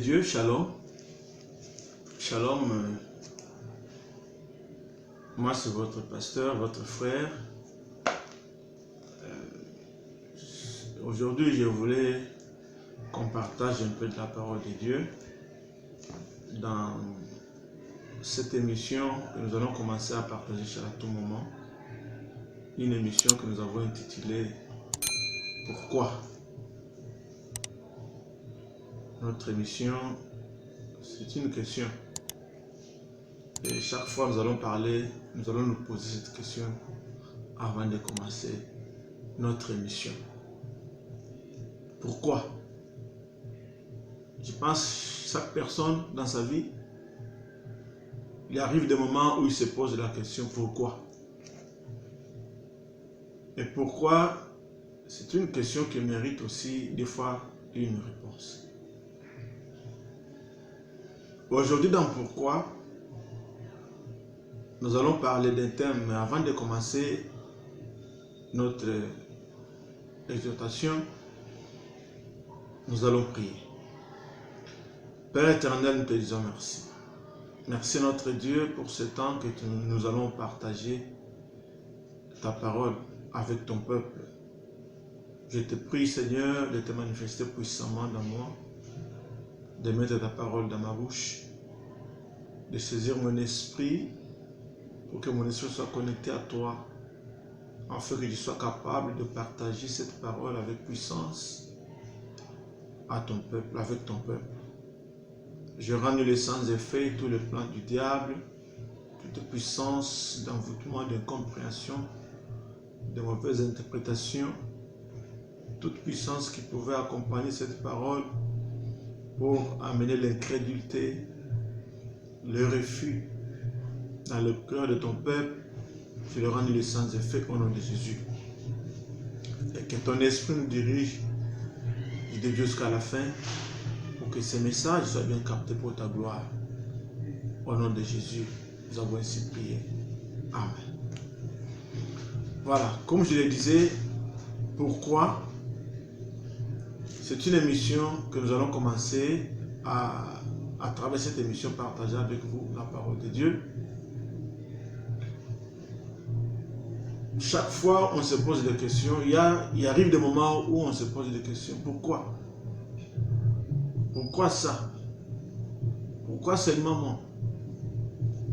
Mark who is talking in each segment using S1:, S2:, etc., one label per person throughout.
S1: Dieu, shalom. Shalom. Moi, c'est votre pasteur, votre frère. Aujourd'hui, je voulais qu'on partage un peu de la parole de Dieu dans cette émission que nous allons commencer à partager à tout moment. Une émission que nous avons intitulée « Pourquoi ?» Notre émission, c'est une question. Et chaque fois nous allons nous poser cette question avant de commencer notre émission. Pourquoi? Je pense que chaque personne dans sa vie, il arrive des moments où il se pose la question pourquoi? Et pourquoi, c'est une question qui mérite aussi des fois une réponse. Aujourd'hui dans pourquoi, nous allons parler d'un thème, mais avant de commencer notre exhortation, nous allons prier. Père éternel, nous te disons merci. Merci notre Dieu pour ce temps que nous allons partager ta parole avec ton peuple. Je te prie Seigneur de te manifester puissamment dans moi, de mettre ta parole dans ma bouche, de saisir mon esprit pour que mon esprit soit connecté à toi, afin que je sois capable de partager cette parole avec puissance à ton peuple, avec ton peuple. Je rends les sans effet tous les plans du diable, toute puissance d'envoûtement, d'incompréhension, de mauvaise interprétation, toute puissance qui pouvait accompagner cette parole pour amener l'incrédulité, le refus dans le cœur de ton peuple. Je le rends les sans effet au nom de Jésus. Et que ton esprit nous dirige du début jusqu'à la fin, pour que ces messages soient bien captés pour ta gloire. Au nom de Jésus, nous avons ainsi prié. Amen. Voilà, comme je le disais, pourquoi? C'est une émission que nous allons commencer à travers cette émission, partager avec vous la parole de Dieu. Chaque fois, on se pose des questions. Il arrive des moments où on se pose des questions. Pourquoi? Pourquoi ça? Pourquoi seulement moi?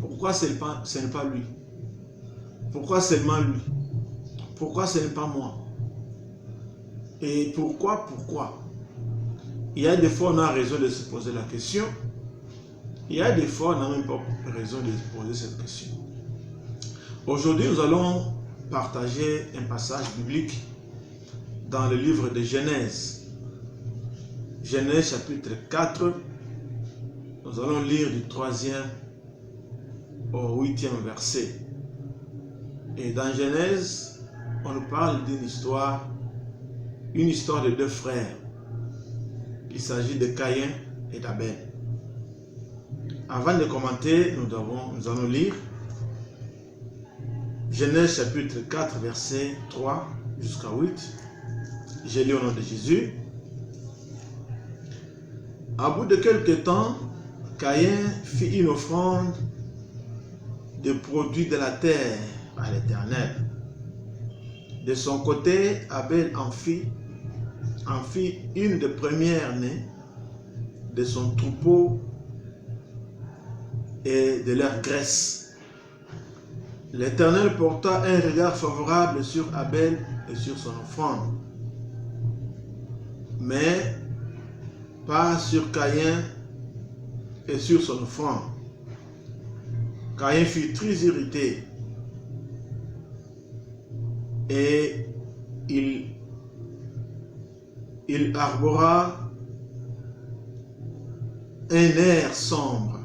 S1: Pourquoi ce n'est pas lui? Pourquoi seulement lui? Pourquoi ce n'est pas moi? Et pourquoi? Il y a des fois, on a raison de se poser la question. Il y a des fois, on n'a même pas raison de se poser cette question. Aujourd'hui, nous allons partager un passage biblique dans le livre de Genèse. Genèse chapitre 4, nous allons lire du 3e au 8e verset. Et dans Genèse, on nous parle d'une histoire, une histoire de deux frères. Il s'agit de Caïn et d'Abel. Avant de commenter, nous allons lire Genèse chapitre 4, verset 3 jusqu'à 8. J'ai lu au nom de Jésus. À bout de quelque temps, Caïn fit une offrande de produits de la terre à l'Éternel. De son côté, Abel en fit une des premières-nées de son troupeau et de leur graisse. L'Éternel porta un regard favorable sur Abel et sur son offrande, mais pas sur Caïn et sur son offrande. Caïn fut très irrité et il arbora un air sombre.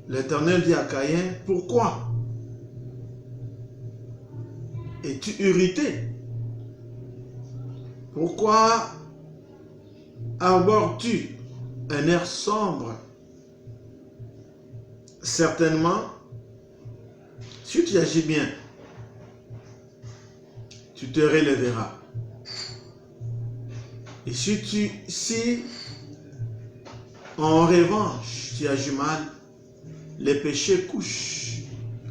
S1: L'Éternel dit à Caïn, pourquoi es-tu irrité? Pourquoi arbores-tu un air sombre? Certainement, si tu agis bien, tu te relèveras. Et si En revanche, tu agis mal, les péchés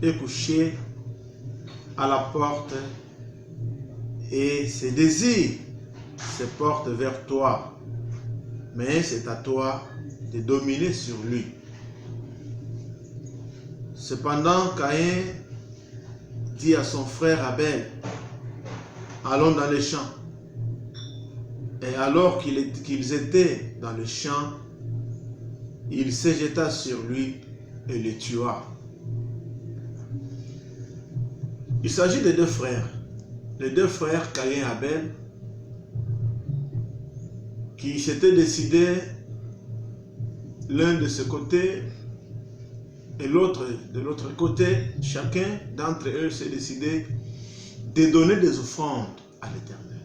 S1: est couché à la porte et ses désirs se portent vers toi. Mais c'est à toi de dominer sur lui. Cependant, Caïn dit à son frère Abel, allons dans les champs. Et alors qu'ils étaient dans le champ, il se jeta sur lui et le tua. Il s'agit de deux frères. Les deux frères, Caïn et Abel, qui s'étaient décidés l'un de ce côté et l'autre de l'autre côté. Chacun d'entre eux s'est décidé de donner des offrandes à l'Éternel.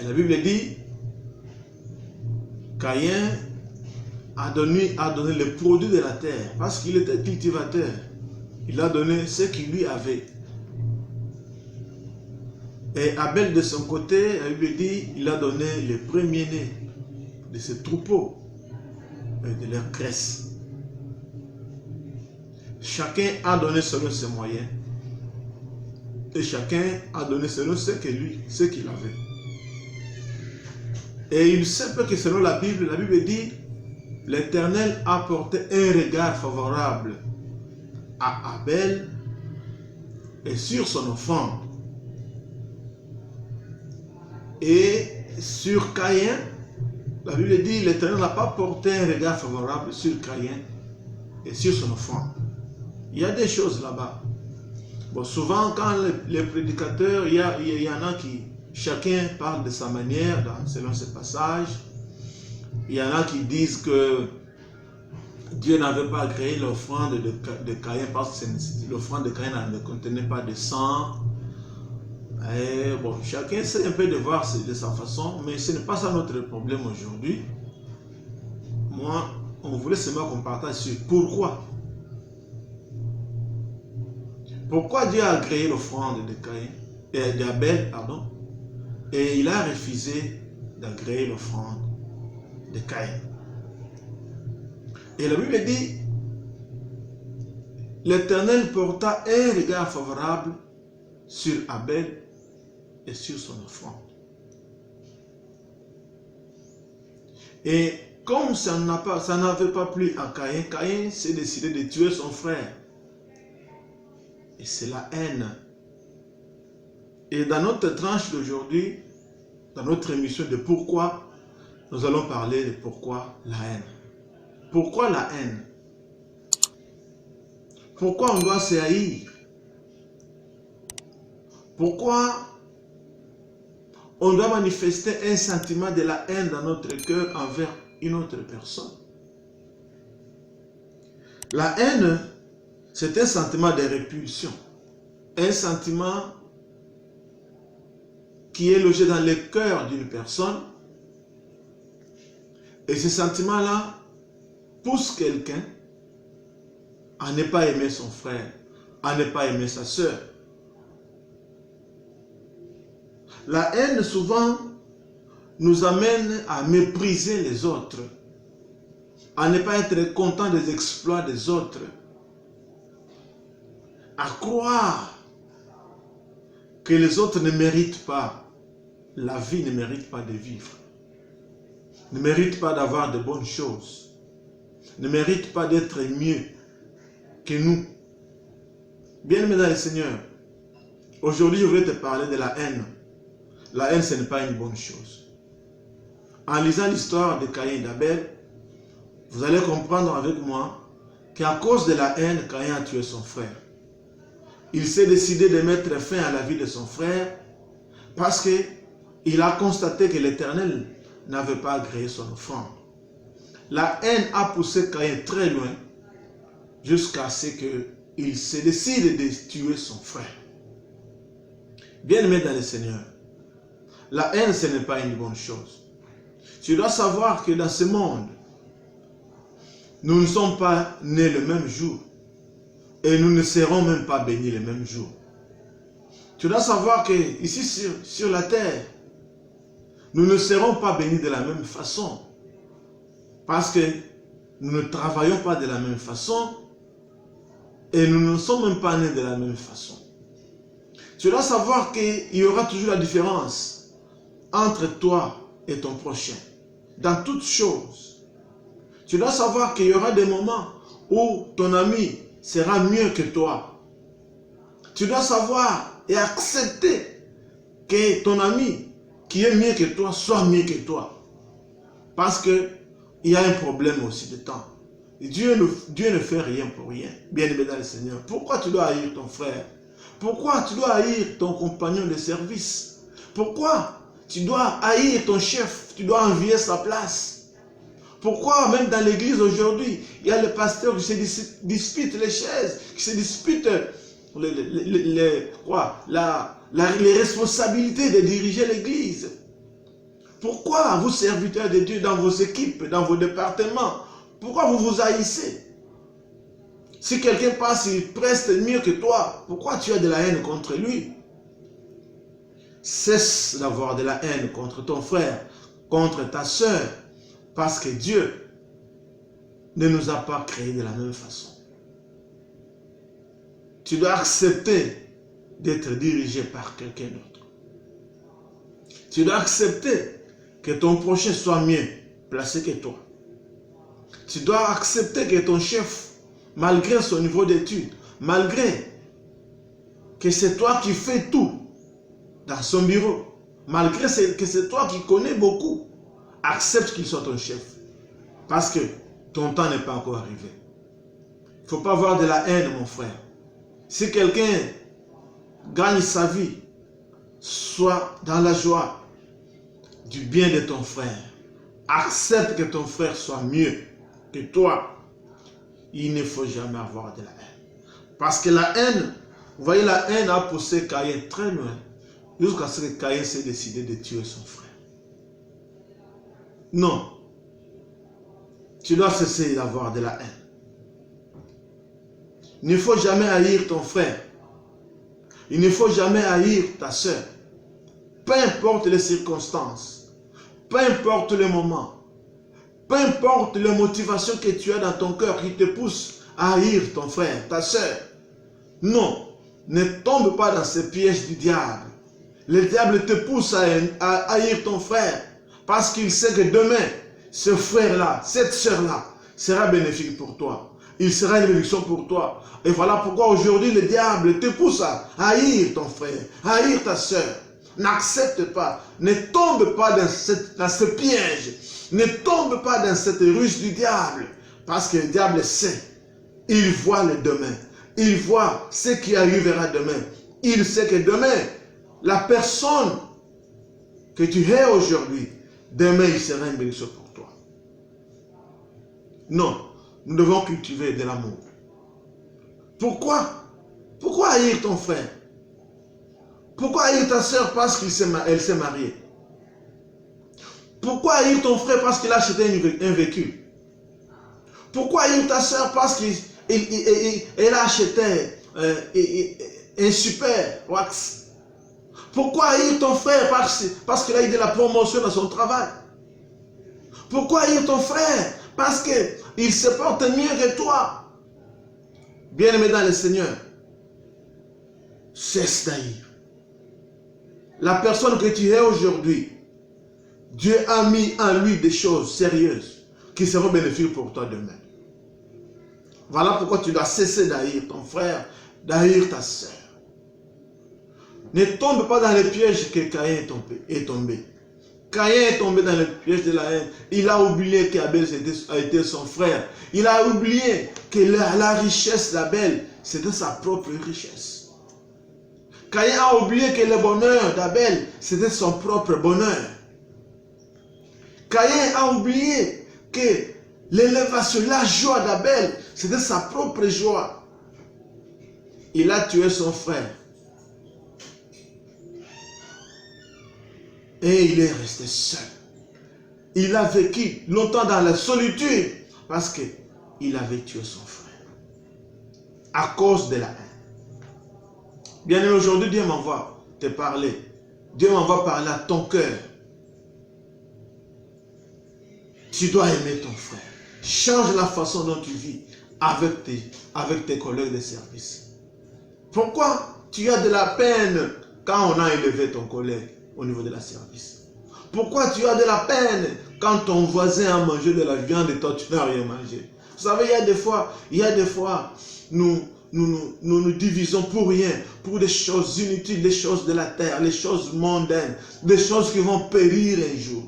S1: Et la Bible dit, Caïn a donné le produit de la terre parce qu'il était cultivateur. Il a donné ce qu'il lui avait. Et Abel de son côté, la Bible dit, il a donné le premier-né de ses troupeaux et de leurs graisses. Chacun a donné selon ses moyens. Et chacun a donné selon ce qu'il avait. Et il se peut que selon la Bible dit, l'Éternel a porté un regard favorable à Abel et sur son offrande. Et sur Caïn, la Bible dit, l'Éternel n'a pas porté un regard favorable sur Caïn et sur son offrande. Il y a des choses là-bas. Bon, souvent, quand les prédicateurs, il y en a qui, chacun parle de sa manière, selon ses passages. Il y en a qui disent que Dieu n'avait pas agréé l'offrande de Caïn parce que l'offrande de Caïn ne contenait pas de sang. Et bon, chacun essaie un peu de voir de sa façon, mais ce n'est pas ça notre problème aujourd'hui. Moi, on voulait seulement qu'on partage sur pourquoi. Pourquoi Dieu a agréé l'offrande d'Abel, et il a refusé d'agréer l'offrande de Caïn. Et la Bible dit, l'Éternel porta un regard favorable sur Abel et sur son offrande. Et comme ça n'avait pas plu à Caïn, Caïn s'est décidé de tuer son frère. Et c'est la haine. Et dans notre tranche d'aujourd'hui, dans notre émission de pourquoi, nous allons parler de pourquoi la haine. Pourquoi la haine? Pourquoi on doit se haïr? Pourquoi on doit manifester un sentiment de la haine dans notre cœur envers une autre personne? La haine, c'est un sentiment de répulsion. Un sentiment qui est logé dans le cœur d'une personne. Et ce sentiment-là pousse quelqu'un à ne pas aimer son frère, à ne pas aimer sa sœur. La haine, souvent, nous amène à mépriser les autres, à ne pas être content des exploits des autres, à croire que les autres ne méritent pas, la vie ne mérite pas de vivre, ne mérite pas d'avoir de bonnes choses, ne mérite pas d'être mieux que nous. Bien-aimé dans le Seigneur, aujourd'hui je voulais te parler de la haine. La haine, ce n'est pas une bonne chose. En lisant l'histoire de Caïn et d'Abel, vous allez comprendre avec moi qu'à cause de la haine, Caïn a tué son frère. Il s'est décidé de mettre fin à la vie de son frère parce qu'il a constaté que l'Éternel n'avait pas agréé son offrande. La haine a poussé Caïn très loin jusqu'à ce qu'il se décide de tuer son frère. Bien-aimé dans le Seigneur, la haine, ce n'est pas une bonne chose. Tu dois savoir que dans ce monde, nous ne sommes pas nés le même jour et nous ne serons même pas bénis le même jour. Tu dois savoir que ici sur la terre, nous ne serons pas bénis de la même façon. Parce que nous ne travaillons pas de la même façon et nous ne sommes même pas nés de la même façon. Tu dois savoir qu'il y aura toujours la différence entre toi et ton prochain. Dans toutes choses. Tu dois savoir qu'il y aura des moments où ton ami sera mieux que toi. Tu dois savoir et accepter que ton ami qui est mieux que toi soit mieux que toi. Parce qu'il y a un problème aussi de temps. Dieu ne fait rien pour rien. Bien-aimé dans le Seigneur. Pourquoi tu dois haïr ton frère? Pourquoi tu dois haïr ton compagnon de service? Pourquoi tu dois haïr ton chef? Tu dois envier sa place. Pourquoi même dans l'église aujourd'hui, il y a les pasteurs qui se disputent les chaises, qui se disputent les responsabilités de diriger l'église? Pourquoi vous, serviteurs de Dieu, dans vos équipes, dans vos départements, pourquoi vous vous haïssez? Si quelqu'un passe, il preste mieux que toi, pourquoi tu as de la haine contre lui? Cesse d'avoir de la haine contre ton frère, contre ta soeur, parce que Dieu ne nous a pas créés de la même façon. Tu dois accepter d'être dirigé par quelqu'un d'autre. Tu dois accepter que ton prochain soit mieux placé que toi. Tu dois accepter que ton chef, malgré son niveau d'études, malgré que c'est toi qui fais tout dans son bureau, malgré que c'est toi qui connais beaucoup, accepte qu'il soit ton chef. Parce que ton temps n'est pas encore arrivé. Il ne faut pas avoir de la haine, mon frère. Si quelqu'un gagne sa vie, sois dans la joie du bien de ton frère. Accepte que ton frère soit mieux que toi. Il ne faut jamais avoir de la haine. Parce que la haine, vous voyez, la haine a poussé Caïn très loin, jusqu'à ce que Caïn s'est décidé de tuer son frère. Non. Tu dois cesser d'avoir de la haine. Il ne faut jamais haïr ton frère. Il ne faut jamais haïr ta soeur. Peu importe les circonstances, peu importe le moment, peu importe les motivations que tu as dans ton cœur qui te poussent à haïr ton frère, ta soeur. Non, ne tombe pas dans ces pièges du diable. Le diable te pousse à haïr ton frère parce qu'il sait que demain, ce frère-là, cette soeur-là sera bénéfique pour toi. Il sera une bénédiction pour toi. Et voilà pourquoi aujourd'hui le diable te pousse à haïr ton frère, à haïr ta soeur. N'accepte pas, ne tombe pas dans ce piège, ne tombe pas dans cette ruse du diable. Parce que le diable sait, il voit le demain, il voit ce qui arrivera demain. Il sait que demain, la personne que tu es aujourd'hui, demain il sera une bénédiction pour toi. Non, nous devons cultiver de l'amour. Pourquoi? Pourquoi haïr ton frère? Pourquoi haïr ta soeur parce qu'elle s'est mariée? Pourquoi haïr ton frère parce qu'il a acheté un véhicule? Pourquoi haïr ta soeur parce qu'elle a acheté un super wax? Pourquoi haïr ton frère parce qu'il a eu de la promotion dans son travail? Pourquoi haïr ton frère parce qu'il se porte mieux que toi? Bien-aimé dans le Seigneur, cesse d'haïr. La personne que tu es aujourd'hui, Dieu a mis en lui des choses sérieuses qui seront bénéfiques pour toi demain. Voilà pourquoi tu dois cesser d'haïr ton frère, d'haïr ta soeur. Ne tombe pas dans les pièges que Caïn est tombé. Caïn est tombé dans le piège de la haine. Il a oublié qu'Abel a été son frère. Il a oublié que la richesse d'Abel, c'était sa propre richesse. Caïn a oublié que le bonheur d'Abel, c'était son propre bonheur. Caïn a oublié que l'élévation, la joie d'Abel, c'était sa propre joie. Il a tué son frère. Et il est resté seul. Il a vécu longtemps dans la solitude parce qu'il avait tué son frère. À cause de la haine. Bien aimé, aujourd'hui, Dieu m'envoie te parler. Dieu m'envoie parler à ton cœur. Tu dois aimer ton frère. Change la façon dont tu vis avec tes collègues de service. Pourquoi tu as de la peine quand on a élevé ton collègue au niveau de la service? Pourquoi tu as de la peine quand ton voisin a mangé de la viande et toi tu n'as rien mangé? Vous savez, il y a des fois, nous divisons pour rien, pour des choses inutiles, des choses de la terre, les choses mondaines, des choses qui vont périr un jour.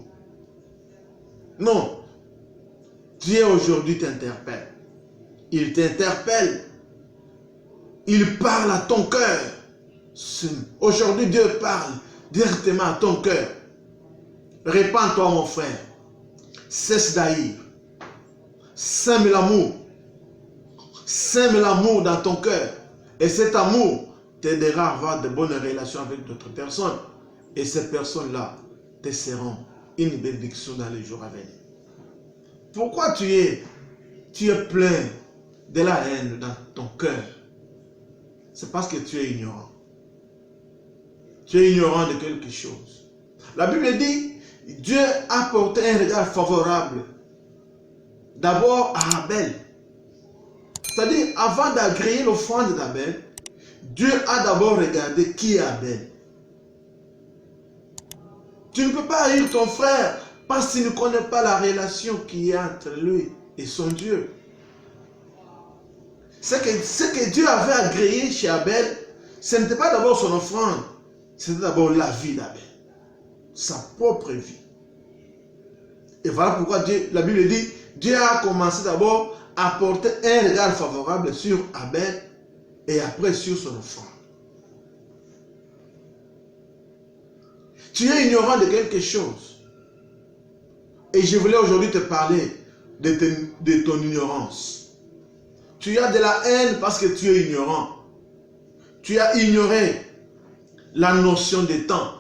S1: Non. Dieu aujourd'hui t'interpelle. Il t'interpelle. Il parle à ton cœur. Aujourd'hui, Dieu parle directement à ton cœur. Répands-toi, mon frère. Cesse d'haïr. Sème l'amour. Sème l'amour dans ton cœur. Et cet amour t'aidera à avoir de bonnes relations avec d'autres personnes. Et ces personnes-là te seront une bénédiction dans les jours à venir. Pourquoi tu es plein de la haine dans ton cœur? C'est parce que tu es ignorant. Tu es ignorant de quelque chose. La Bible dit, Dieu a porté un regard favorable d'abord à Abel. C'est-à-dire, avant d'agréer l'offrande d'Abel, Dieu a d'abord regardé qui est Abel. Tu ne peux pas haïr ton frère parce qu'il ne connaît pas la relation qu'il y a entre lui et son Dieu. Ce que Dieu avait agréé chez Abel, ce n'était pas d'abord son offrande, c'était d'abord la vie d'Abel, sa propre vie. Et voilà pourquoi la Bible dit, Dieu a commencé d'abord à porter un regard favorable sur Abel et après sur son offrande. Tu es ignorant de quelque chose. Et je voulais aujourd'hui te parler de ton ignorance. Tu as de la haine parce que tu es ignorant. Tu as ignoré la notion de temps.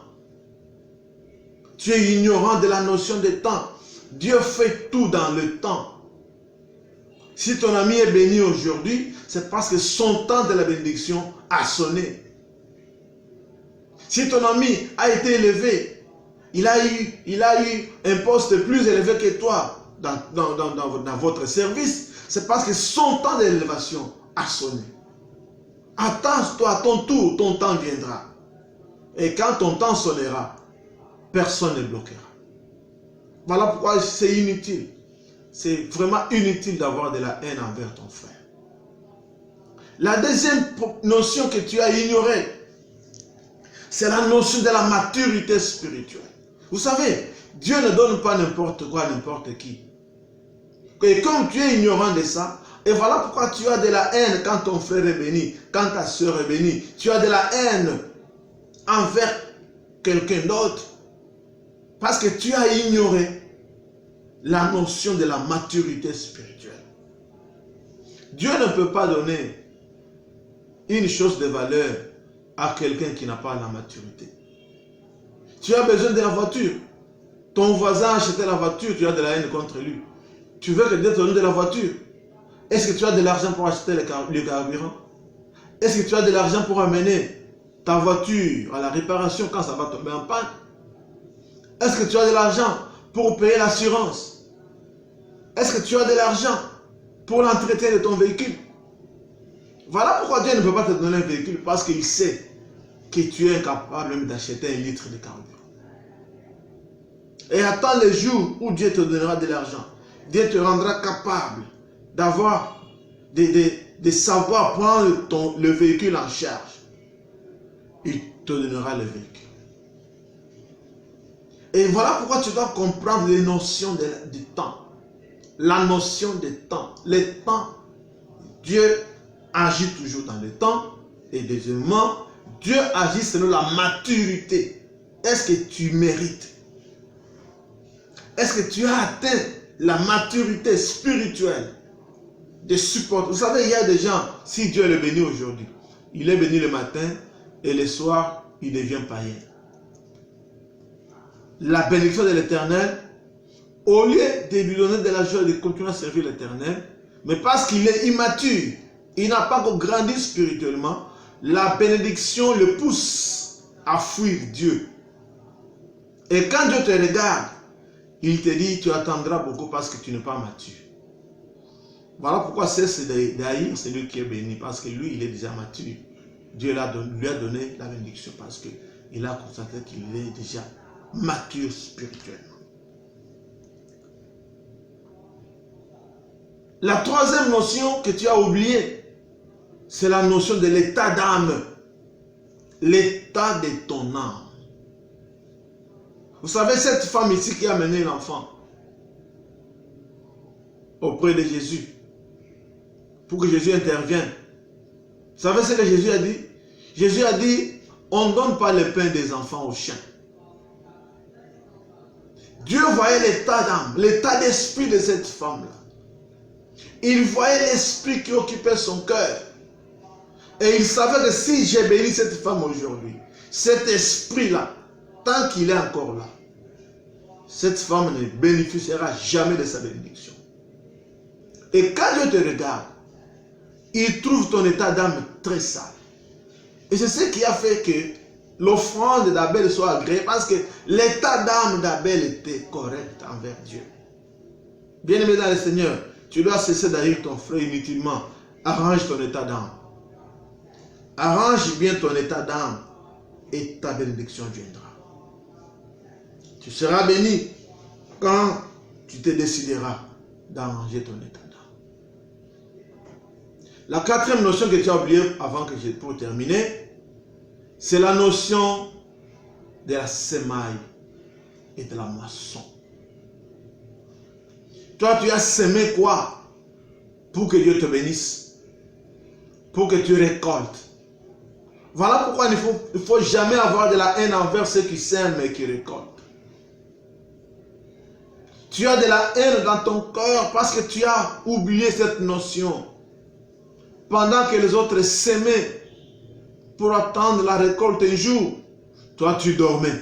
S1: Tu es ignorant de la notion de temps. Dieu fait tout dans le temps. Si ton ami est béni aujourd'hui, c'est parce que son temps de la bénédiction a sonné. Si ton ami a été élevé, il a eu un poste plus élevé que toi dans votre service, c'est parce que son temps d'élévation a sonné. Attends-toi à ton tour, ton temps viendra. Et quand ton temps sonnera, personne ne bloquera. Voilà pourquoi c'est inutile. C'est vraiment inutile d'avoir de la haine envers ton frère. La deuxième notion que tu as ignorée, c'est la notion de la maturité spirituelle. Vous savez, Dieu ne donne pas n'importe quoi à n'importe qui. Et comme tu es ignorant de ça, et voilà pourquoi tu as de la haine quand ton frère est béni, quand ta soeur est bénie. Tu as de la haine envers quelqu'un d'autre parce que tu as ignoré la notion de la maturité spirituelle. Dieu ne peut pas donner une chose de valeur à quelqu'un qui n'a pas la maturité. Tu as besoin de la voiture. Ton voisin a acheté la voiture, tu as de la haine contre lui. Tu veux que Dieu te donne de la voiture. Est-ce que tu as de l'argent pour acheter le carburant? Est-ce que tu as de l'argent pour amener ta voiture à la réparation quand ça va tomber en panne? Est-ce que tu as de l'argent pour payer l'assurance? Est-ce que tu as de l'argent pour l'entretien de ton véhicule? Voilà pourquoi Dieu ne peut pas te donner un véhicule, parce qu'il sait que tu es incapable même d'acheter 1 litre de carburant. Et attends le jour où Dieu te donnera de l'argent. Dieu te rendra capable d'avoir, de savoir prendre le véhicule en charge. Il te donnera le véhicule. Et voilà pourquoi tu dois comprendre les notions du temps. La notion du temps. Le temps, Dieu agit toujours dans le temps. Et deuxièmement, Dieu agit selon la maturité. Est-ce que tu mérites? Est-ce que tu as atteint la maturité spirituelle de supporter? Vous savez, il y a des gens, si Dieu le bénit aujourd'hui, il est béni le matin et le soir, il devient païen. La bénédiction de l'Éternel, au lieu de lui donner de la joie de continuer à servir l'Éternel, mais parce qu'il est immature, il n'a pas encore grandi spirituellement, la bénédiction le pousse à fuir Dieu. Et quand Dieu te regarde, il te dit, tu attendras beaucoup parce que tu n'es pas mature. Voilà pourquoi cesse d'haïr celui qui est béni, parce que lui, il est déjà mature. Dieu lui a donné la bénédiction parce qu'il a constaté qu'il est déjà mature spirituellement. La troisième notion que tu as oubliée, c'est la notion de l'état d'âme. L'état de ton âme. Vous savez, cette femme ici qui a mené l'enfant auprès de Jésus, pour que Jésus intervienne. Vous savez ce que Jésus a dit? Jésus a dit, on ne donne pas le pain des enfants aux chiens. Dieu voyait l'état d'âme, l'état d'esprit de cette femme-là. Il voyait l'esprit qui occupait son cœur. Et il savait que si j'ai béni cette femme aujourd'hui, cet esprit-là, tant qu'il est encore là, cette femme ne bénéficiera jamais de sa bénédiction. Et quand Dieu te regarde, il trouve ton état d'âme très sale. Et c'est ce qui a fait que l'offrande d'Abel soit agréée, parce que l'état d'âme d'Abel était correct envers Dieu. Bien-aimé dans le Seigneur, tu dois cesser d'haïr ton frère inutilement. Arrange ton état d'âme. Arrange bien ton état d'âme et ta bénédiction viendra. Tu seras béni quand tu te décideras d'arranger ton état d'âme. La quatrième notion que tu as oubliée avant que je pour terminer, c'est la notion de la semaille et de la moisson. Toi, tu as semé quoi pour que Dieu te bénisse, pour que tu récoltes. Voilà pourquoi il ne faut jamais avoir de la haine envers ceux qui sèment et qui récoltent. Tu as de la haine dans ton cœur parce que tu as oublié cette notion. Pendant que les autres s'aimaient pour attendre la récolte un jour, toi tu dormais.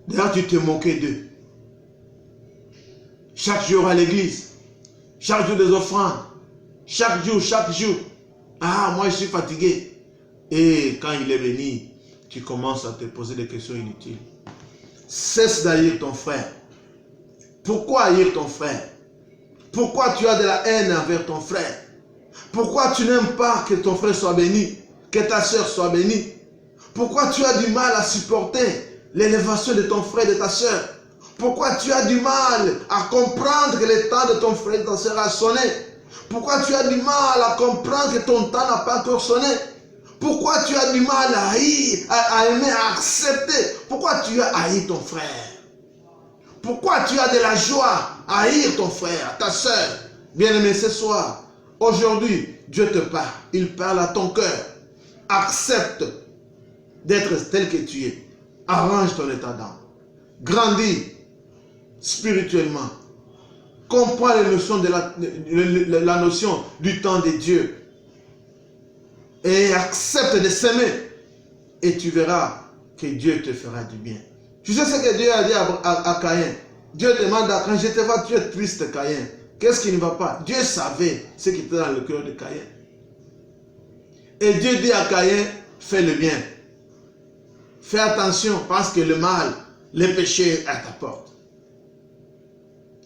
S1: D'ailleurs tu te moquais d'eux. Chaque jour à l'église, chaque jour des offrandes, chaque jour. Ah, moi je suis fatigué. Et quand il est béni, tu commences à te poser des questions inutiles. Cesse d'haïr ton frère. Pourquoi haïr ton frère? Pourquoi tu as de la haine envers ton frère? Pourquoi tu n'aimes pas que ton frère soit béni, que ta soeur soit bénie? Pourquoi tu as du mal à supporter l'élévation de ton frère et de ta soeur? Pourquoi tu as du mal à comprendre que le temps de ton frère et de ta soeur a sonné? Pourquoi tu as du mal à comprendre que ton temps n'a pas encore sonné? Pourquoi tu as du mal à haïr, à aimer, à accepter? Pourquoi tu as haï ton frère? Pourquoi tu as de la joie à haïr ton frère, ta soeur? Bien-aimé, ce soir, aujourd'hui, Dieu te parle. Il parle à ton cœur. Accepte d'être tel que tu es. Arrange ton état d'âme. Grandis spirituellement. Comprends les notions de la notion du temps de Dieu. Et accepte de s'aimer. Et tu verras que Dieu te fera du bien. Tu sais ce que Dieu a dit à Caïn? Dieu demande à Caïn, je te vois, tu es triste, Caïn. Qu'est-ce qui ne va pas? Dieu savait ce qui était dans le cœur de Caïn. Et Dieu dit à Caïn, fais le bien. Fais attention parce que le mal, le péché est à ta porte.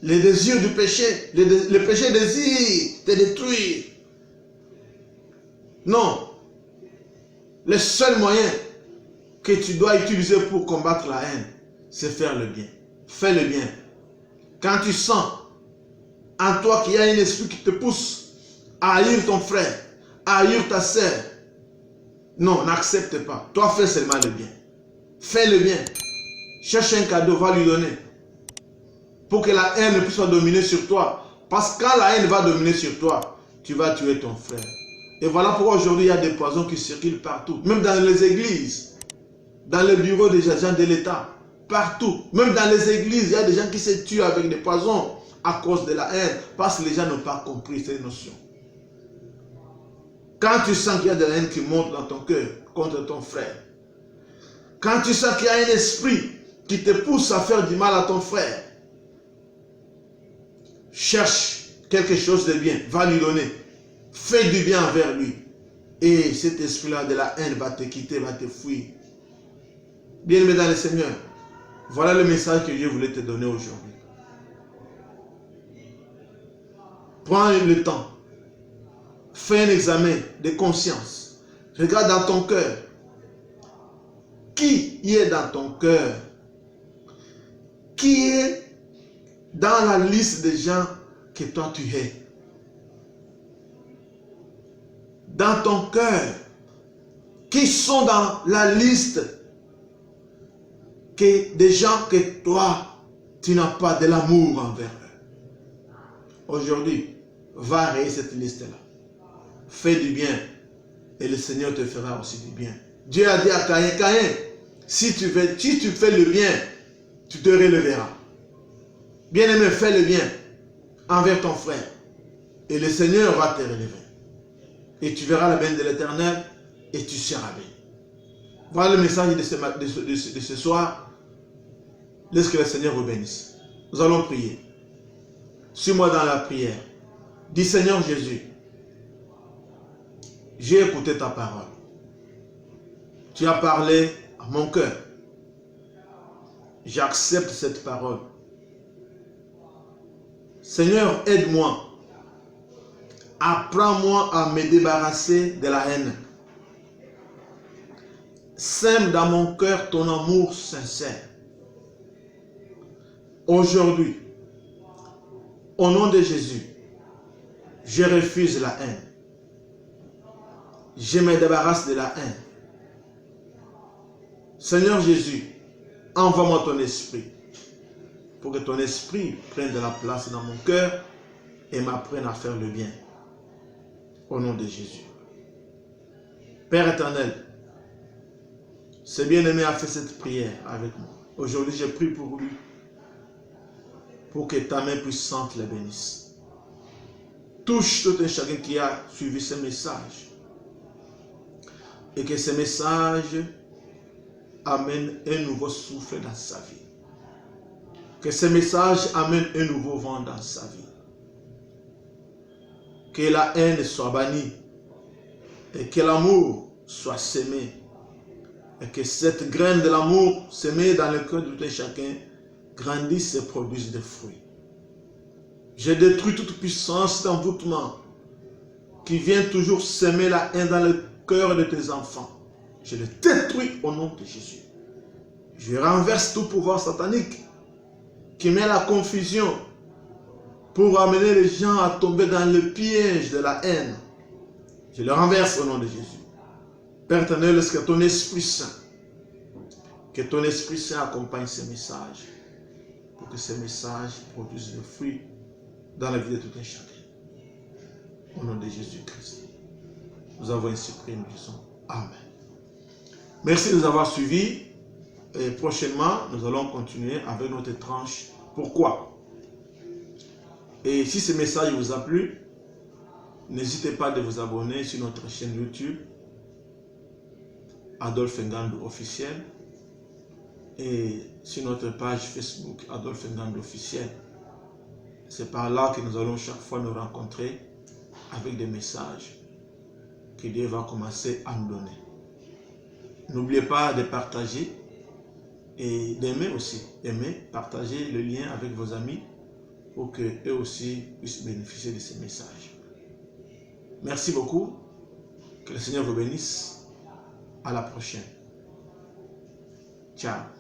S1: Les désirs du péché, le péché désire te détruire. Non. Le seul moyen que tu dois utiliser pour combattre la haine, c'est faire le bien. Fais le bien. Quand tu sens en toi qu'il y a un esprit qui te pousse à haïr ton frère, à haïr ta sœur, non, n'accepte pas. Toi, fais seulement le bien. Fais le bien. Cherche un cadeau, va lui donner. Pour que la haine ne puisse pas dominer sur toi. Parce que quand la haine va dominer sur toi, tu vas tuer ton frère. Et voilà pourquoi aujourd'hui il y a des poisons qui circulent partout. Même dans les églises, dans les bureaux des agents de l'État, partout. Même dans les églises, il y a des gens qui se tuent avec des poisons à cause de la haine. Parce que les gens n'ont pas compris ces notions. Quand tu sens qu'il y a de la haine qui monte dans ton cœur contre ton frère, quand tu sens qu'il y a un esprit qui te pousse à faire du mal à ton frère, cherche quelque chose de bien, va lui donner. Fais du bien envers lui. Et cet esprit-là de la haine va te quitter, va te fuir. Bien-aimé dans le Seigneur, Voilà le message que Dieu voulait te donner aujourd'hui. Prends le temps. Fais un examen de conscience. Regarde dans ton cœur. Qui y est dans ton cœur? Qui est dans la liste des gens que toi tu es? Dans ton cœur, qui sont dans la liste des gens que toi, tu n'as pas de l'amour envers eux? Aujourd'hui, va rayer cette liste-là. Fais du bien et le Seigneur te fera aussi du bien. Dieu a dit à Caïn, Caïn, si tu fais le bien, tu te releveras. Bien-aimé, fais le bien envers ton frère et le Seigneur va te relever. Et tu verras la bénédiction de l'Éternel et tu seras béni. Voilà le message de ce soir. Laisse que le Seigneur vous bénisse. Nous allons prier. Suis-moi dans la prière. Dis Seigneur Jésus, j'ai écouté ta parole. Tu as parlé à mon cœur. J'accepte cette parole. Seigneur, aide-moi. Apprends-moi à me débarrasser de la haine. Sème dans mon cœur ton amour sincère. Aujourd'hui, au nom de Jésus, je refuse la haine. Je me débarrasse de la haine. Seigneur Jésus, envoie-moi ton esprit pour que ton esprit prenne de la place dans mon cœur et m'apprenne à faire le bien. Au nom de Jésus. Père éternel, ce bien-aimé a fait cette prière avec moi. Aujourd'hui, je prie pour lui, pour que ta main puissante le bénisse. Touche tout un chacun qui a suivi ce message. Et que ce message amène un nouveau souffle dans sa vie. Que ce message amène un nouveau vent dans sa vie. Que la haine soit bannie. Et que l'amour soit semé. Et que cette graine de l'amour semée dans le cœur de tout un chacun grandisse et produise des fruits. Je détruis toute puissance d'envoûtement qui vient toujours semer la haine dans le cœur de tes enfants. Je le détruis au nom de Jésus. Je renverse tout pouvoir satanique qui met la confusion pour amener les gens à tomber dans le piège de la haine. Je le renverse au nom de Jésus. Père éternel, laisse que ton Esprit Saint accompagne ces messages pour que ces messages produisent des fruits dans la vie de tout un chacun. Au nom de Jésus-Christ. Nous avons ainsi prié, nous disons Amen. Merci de nous avoir suivis. Et prochainement, nous allons continuer avec notre tranche. Pourquoi? Et si ce message vous a plu, n'hésitez pas de vous abonner sur notre chaîne YouTube, Adolphe Ngando Officiel, et sur notre page Facebook, Adolphe Ngando Officiel. C'est par là que nous allons chaque fois nous rencontrer avec des messages que Dieu va commencer à nous donner. N'oubliez pas de partager et d'aimer aussi. Aimer, partager le lien avec vos amis pour qu'eux aussi puissent bénéficier de ces messages. Merci beaucoup. Que le Seigneur vous bénisse. À la prochaine. Ciao.